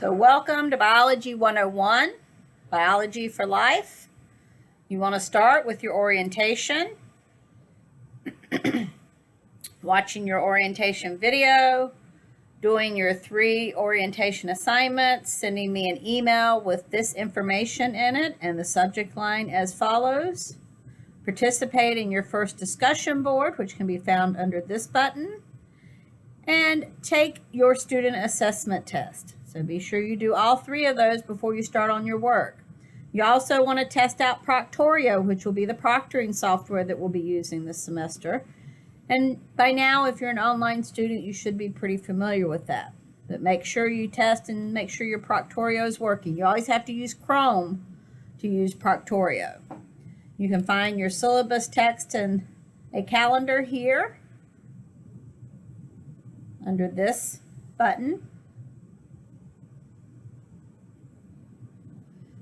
So welcome to Biology 101, Biology for Life. You want to start with your orientation, watching your orientation video, doing your 3 orientation assignments, sending me an email with this information in it and the subject line as follows. Participate in your first discussion board, which can be found under this button, and take your student assessment test. So be sure you do all 3 of those before you start on your work. You also want to test out Proctorio, which will be the proctoring software that we'll be using this semester. And by now, if you're an online student, you should be pretty familiar with that. But make sure you test and make sure your Proctorio is working. You always have to use Chrome to use Proctorio. You can find your syllabus text and a calendar here under this button.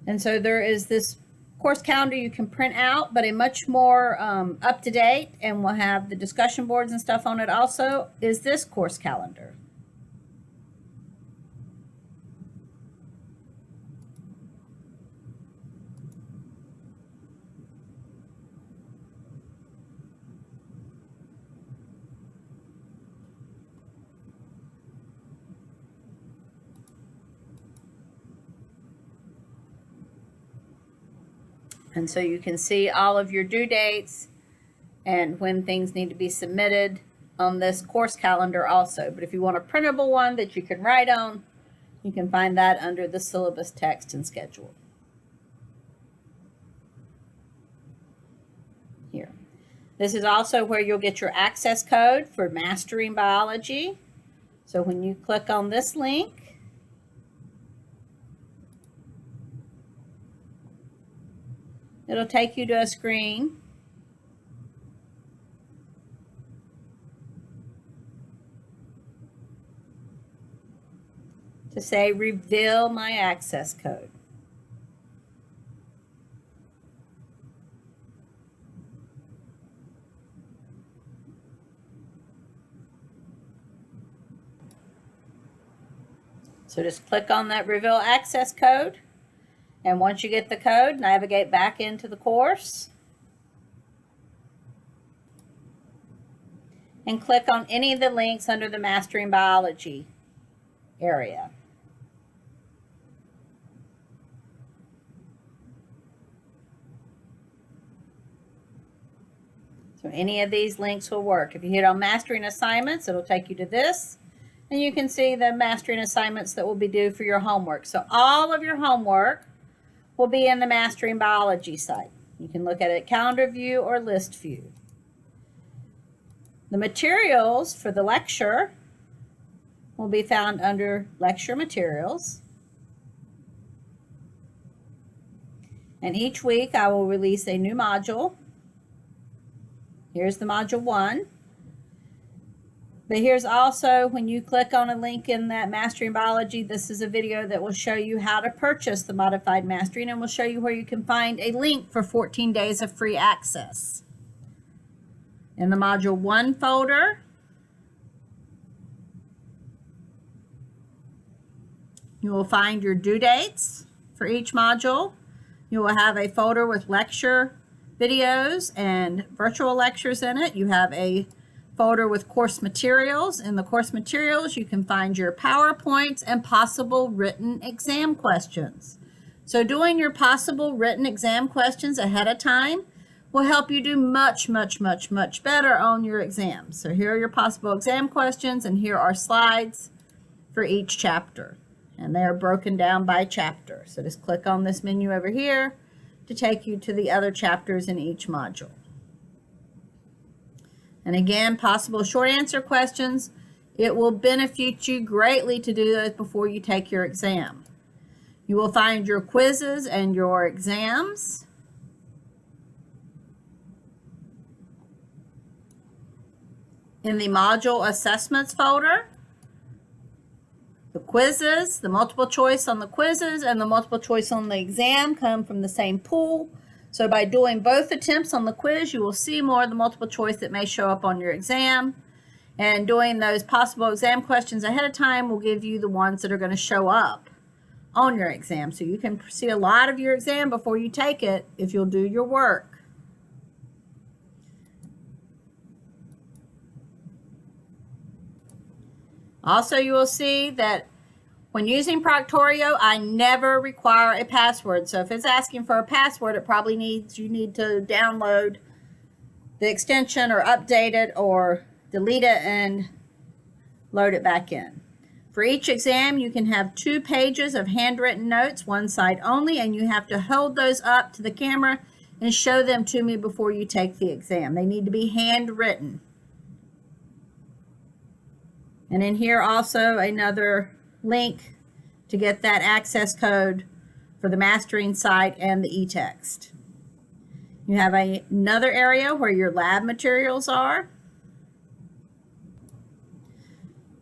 And so there is this course calendar you can print out, but a much more up-to-date, and we'll have the discussion boards and stuff on it also, is this course calendar. And so you can see all of your due dates and when things need to be submitted on this course calendar also. But if you want a printable one that you can write on, you can find that under the syllabus text and schedule. Here. This is also where you'll get your access code for Mastering Biology. So when you click on this link, it'll take you to a screen to say, reveal my access code. So just click on that reveal access code. And once you get the code, navigate back into the course and click on any of the links under the Mastering Biology area. So any of these links will work. If you hit on Mastering Assignments, it'll take you to this, and you can see the Mastering Assignments that will be due for your homework. So all of your homework will be in the Mastering Biology site. You can look at it calendar view or list view. The materials for the lecture will be found under lecture materials. And each week I will release a new module. Here's the module 1. But here's also, when you click on a link in that Mastering Biology, this is a video that will show you how to purchase the Modified Mastering, and will show you where you can find a link for 14 days of free access. In the Module 1 folder, you will find your due dates for each module. You will have a folder with lecture videos and virtual lectures in it. You have a folder with course materials. In the course materials, you can find your PowerPoints and possible written exam questions. So doing your possible written exam questions ahead of time will help you do much better on your exams. So here are your possible exam questions, and here are slides for each chapter. And they are broken down by chapter. So just click on this menu over here to take you to the other chapters in each module. And again, possible short answer questions. It will benefit you greatly to do those before you take your exam. You will find your quizzes and your exams. In the module assessments folder. The quizzes, the multiple choice on the quizzes and the multiple choice on the exam come from the same pool. So by doing both attempts on the quiz, you will see more of the multiple choice that may show up on your exam. And doing those possible exam questions ahead of time will give you the ones that are going to show up on your exam. So you can see a lot of your exam before you take it if you'll do your work. Also, you will see that when using Proctorio, I never require a password. So if it's asking for a password, it probably means you need to download the extension or update it or delete it and load it back in. For each exam, you can have 2 pages of handwritten notes, one side only, and you have to hold those up to the camera and show them to me before you take the exam. They need to be handwritten. And in here also another link to get that access code for the mastering site and the e-text. You have another area where your lab materials are.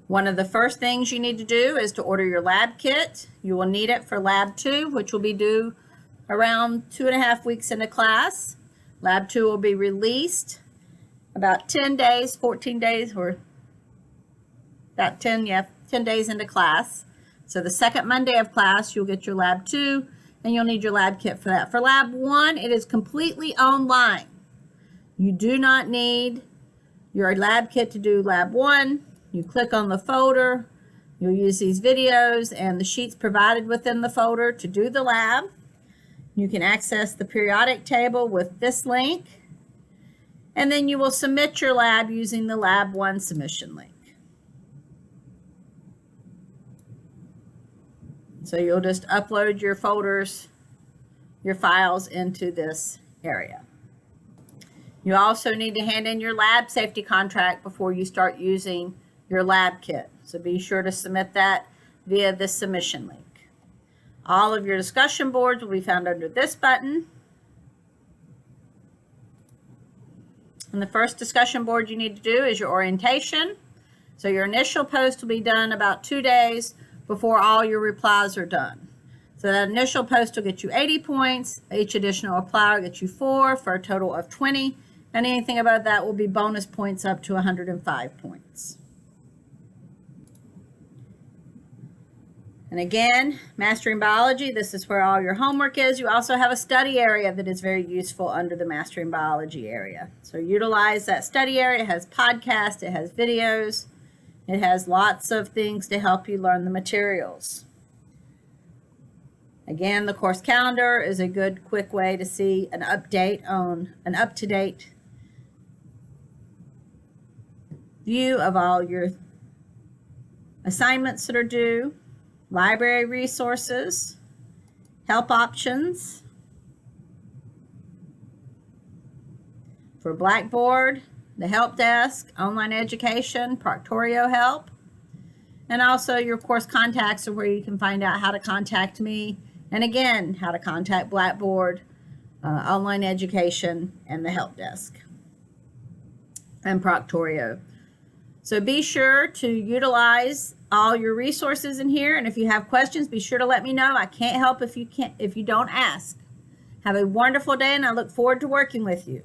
One of the first things you need to do is to order your lab kit. You will need it for Lab 2, which will be due around 2.5 weeks into class. Lab 2 will be released about 10 days, 14 days, or about 10 days into class. So the second Monday of class, you'll get your Lab 2, and you'll need your lab kit for that. For Lab 1, it is completely online. You do not need your lab kit to do Lab 1. You click on the folder, you'll use these videos and the sheets provided within the folder to do the lab. You can access the periodic table with this link, and then you will submit your lab using the Lab 1 submission link. So you'll just upload your folders, your files into this area. You also need to hand in your lab safety contract before you start using your lab kit. So be sure to submit that via this submission link. All of your discussion boards will be found under this button. And the first discussion board you need to do is your orientation. So your initial post will be done about 2 days before all your replies are done. So that initial post will get you 80 points. Each additional reply will get you 4 for a total of 20. And anything above that will be bonus points up to 105 points. And again, Mastering Biology, this is where all your homework is. You also have a study area that is very useful under the Mastering Biology area. So utilize that study area. It has podcasts, it has videos, it has lots of things to help you learn the materials. Again, the course calendar is a good quick way to see an update on an up-to-date view of all your assignments that are due. Library resources, help options for Blackboard, the help desk, online education, Proctorio help, and also your course contacts are where you can find out how to contact me, and again, how to contact Blackboard, online education, and the help desk, and Proctorio. So be sure to utilize all your resources in here, and if you have questions, be sure to let me know. I can't help if you don't ask. Have a wonderful day, and I look forward to working with you.